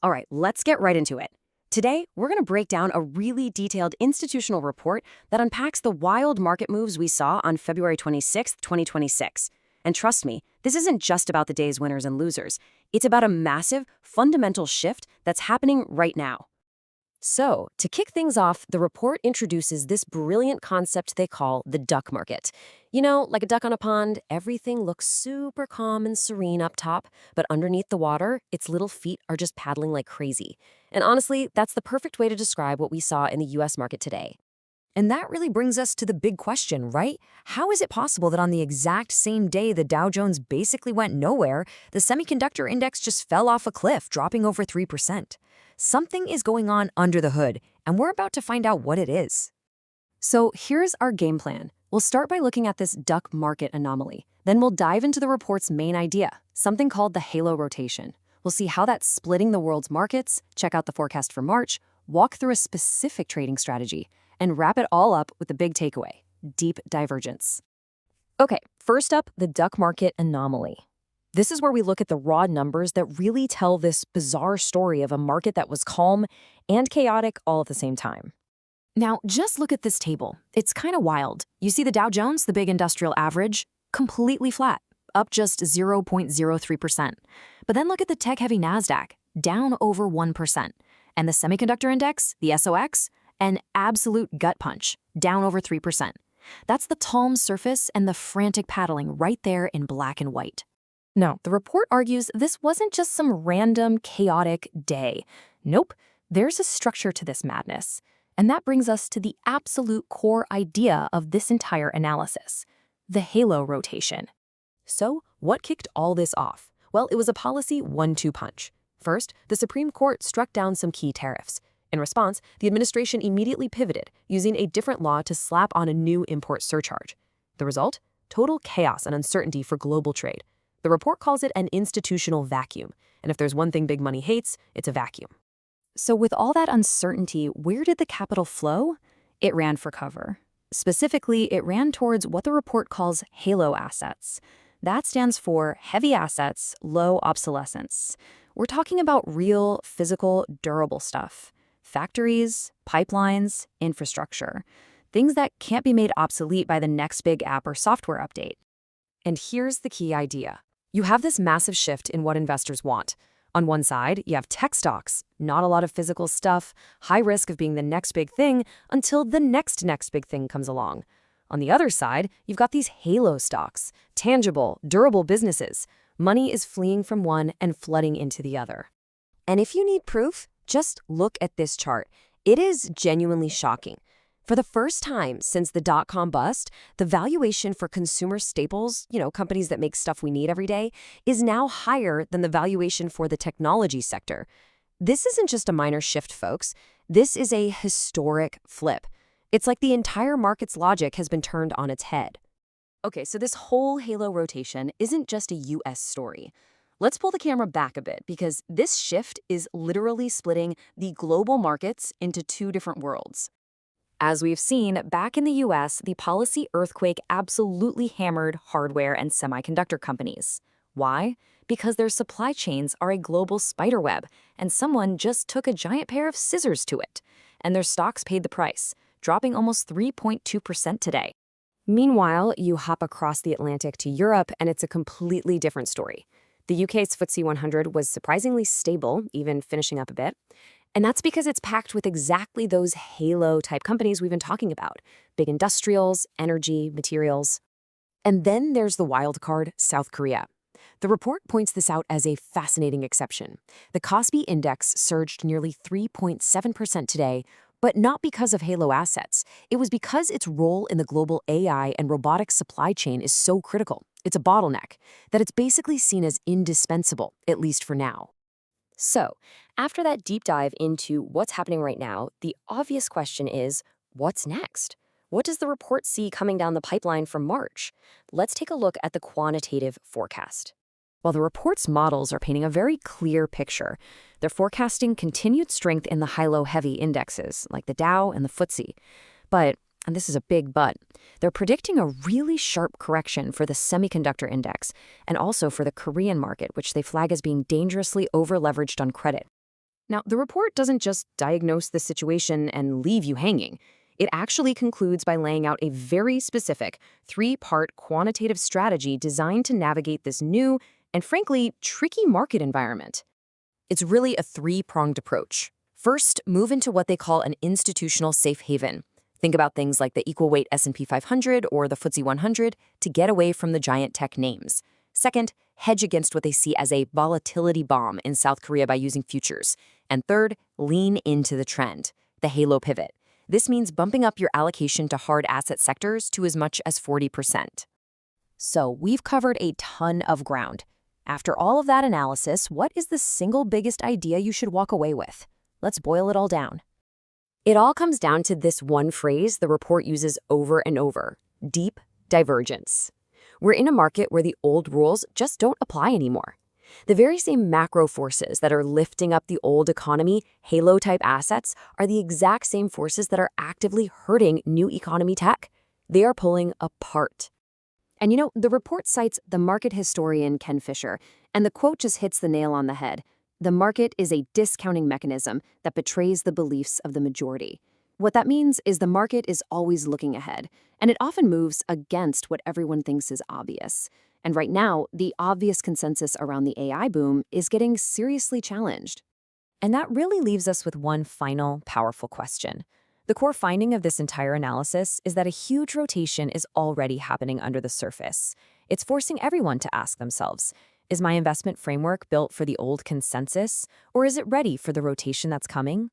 All right, let's get right into it. Today, we're going to break down a really detailed institutional report that unpacks the wild market moves we saw on February 26th, 2026. And trust me, this isn't just about the day's winners and losers. It's about a massive, fundamental shift that's happening right now. So, to kick things off, the report introduces this brilliant concept they call the duck market. You know, like a duck on a pond, everything looks super calm and serene up top, but underneath the water, its little feet are just paddling like crazy. And honestly, that's the perfect way to describe what we saw in the US market today. And that really brings us to the big question, right? How is it possible that on the exact same day the Dow Jones basically went nowhere, the semiconductor index just fell off a cliff, dropping over 3%? Something is going on under the hood, and we're about to find out what it is. So here's our game plan. We'll start by looking at this duck market anomaly. Then we'll dive into the report's main idea, something called the halo rotation. We'll see how that's splitting the world's markets, check out the forecast for March, walk through a specific trading strategy, and wrap it all up with the big takeaway, deep divergence. Okay, first up, the duck market anomaly. This is where we look at the raw numbers that really tell this bizarre story of a market that was calm and chaotic all at the same time. Now, just look at this table. It's kind of wild. You see the Dow Jones, the big industrial average, completely flat, up just 0.03%. But then look at the tech-heavy NASDAQ, down over 1%. And the semiconductor index, the SOX, an absolute gut punch, down over 3%. That's the calm surface and the frantic paddling right there in black and white. No, the report argues this wasn't just some random, chaotic day. Nope, there's a structure to this madness. And that brings us to the absolute core idea of this entire analysis, the halo rotation. So, what kicked all this off? Well, it was a policy 1-2 punch. First, the Supreme Court struck down some key tariffs. In response, the administration immediately pivoted, using a different law to slap on a new import surcharge. The result? Total chaos and uncertainty for global trade. The report calls it an institutional vacuum, and if there's one thing big money hates, it's a vacuum. So with all that uncertainty, where did the capital flow? It ran for cover. Specifically, it ran towards what the report calls halo assets. That stands for heavy assets, low obsolescence. We're talking about real, physical, durable stuff. Factories, pipelines, infrastructure. Things that can't be made obsolete by the next big app or software update. And here's the key idea. You have this massive shift in what investors want. On one side, you have tech stocks, not a lot of physical stuff, high risk of being the next big thing until the next big thing comes along. On the other side, you've got these halo stocks, tangible, durable businesses. Money is fleeing from one and flooding into the other. And if you need proof, just look at this chart. It is genuinely shocking. For the first time since the dot-com bust, the valuation for consumer staples, companies that make stuff we need every day, is now higher than the valuation for the technology sector. This isn't just a minor shift, folks. This is a historic flip. It's like the entire market's logic has been turned on its head. Okay, so this whole halo rotation isn't just a U.S. story. Let's pull the camera back a bit because this shift is literally splitting the global markets into two different worlds. As we've seen, back in the US, the policy earthquake absolutely hammered hardware and semiconductor companies. Why? Because their supply chains are a global spiderweb, and someone just took a giant pair of scissors to it. And their stocks paid the price, dropping almost 3.2% today. Meanwhile, you hop across the Atlantic to Europe, and it's a completely different story. The UK's FTSE 100 was surprisingly stable, even finishing up a bit. And that's because it's packed with exactly those halo-type companies we've been talking about. Big industrials, energy, materials. And then there's the wild card, South Korea. The report points this out as a fascinating exception. The Kospi index surged nearly 3.7% today, but not because of halo assets. It was because its role in the global AI and robotics supply chain is so critical. It's a bottleneck, that it's basically seen as indispensable, at least for now. So, after that deep dive into what's happening right now, the obvious question is, what's next? What does the report see coming down the pipeline from March? Let's take a look at the quantitative forecast. While the report's models are painting a very clear picture, they're forecasting continued strength in the high-low-heavy indexes, like the Dow and the FTSE. But, and this is a big but, they're predicting a really sharp correction for the semiconductor index and also for the Korean market, which they flag as being dangerously over-leveraged on credit. Now, the report doesn't just diagnose the situation and leave you hanging. It actually concludes by laying out a very specific, three-part quantitative strategy designed to navigate this new and, frankly, tricky market environment. It's really a three-pronged approach. First, move into what they call an institutional safe haven. Think about things like the equal weight S&P 500 or the FTSE 100 to get away from the giant tech names. Second, hedge against what they see as a volatility bomb in South Korea by using futures. And third, lean into the trend, the halo pivot. This means bumping up your allocation to hard asset sectors to as much as 40%. So we've covered a ton of ground. After all of that analysis, what is the single biggest idea you should walk away with? Let's boil it all down. It all comes down to this one phrase the report uses over and over: deep divergence. We're in a market where the old rules just don't apply anymore. The very same macro forces that are lifting up the old economy, halo-type assets, are the exact same forces that are actively hurting new economy tech. They are pulling apart. And the report cites the market historian Ken Fisher, and the quote just hits the nail on the head. The market is a discounting mechanism that betrays the beliefs of the majority. What that means is the market is always looking ahead, and it often moves against what everyone thinks is obvious. And right now, the obvious consensus around the AI boom is getting seriously challenged. And that really leaves us with one final, powerful question. The core finding of this entire analysis is that a huge rotation is already happening under the surface. It's forcing everyone to ask themselves, is my investment framework built for the old consensus, or is it ready for the rotation that's coming?